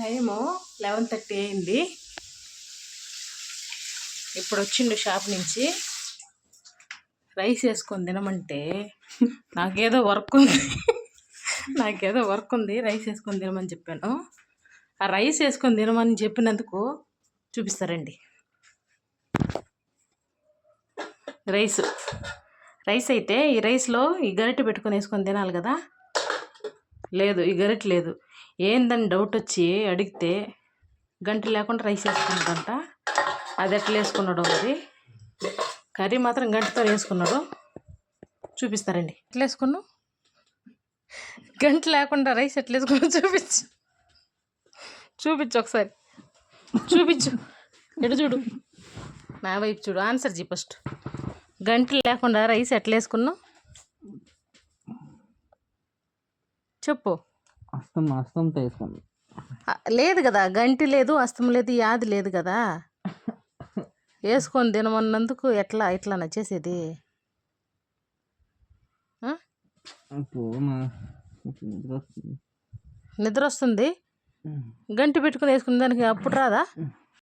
Time 11:30 అయింది. ఇప్పుడు వచ్చిండు షాప్ నుంచి. రైస్ వేసుకొని తినమంటే నాకేదో వర్క్ ఉంది రైస్ వేసుకొని తినమని చెప్పాను. ఆ రైస్ వేసుకొని తినమని చెప్పినందుకు చూపిస్తారండి. రైస్ అయితే ఈ రైస్లో ఈ గరిటె పెట్టుకొని వేసుకొని తినాలి కదా. లేదు, ఈ గరిటె లేదు. ఏందని డౌట్ వచ్చి అడిగితే గంట లేకుండా రైస్ వేసుకున్నాడంట. అది ఎట్లా వేసుకున్నాడు, అది కర్రీ మాత్రం గంటతో వేసుకున్నాడు. చూపిస్తారండి ఎట్లా వేసుకున్నావు. గంట లేకుండా రైస్ ఎట్లా వేసుకున్నావు చూపించు ఒకసారి చూపించు. ఎటు చూడు, నా వైపు చూడు. ఆన్సర్ చీ ఫస్ట్. గంటలు లేకుండా రైస్ ఎట్లా వేసుకున్నావు చెప్పు. అస్తంతో వేసుకున్నాను. లేదు కదా, గంటి లేదు, అస్తం లేదు, యాది లేదు కదా. వేసుకొని తినమన్నందుకు ఎట్లా నచ్చేసేది. నిద్ర వస్తుంది. గంటి పెట్టుకుని వేసుకునే దానికి అప్పుడు రాదా?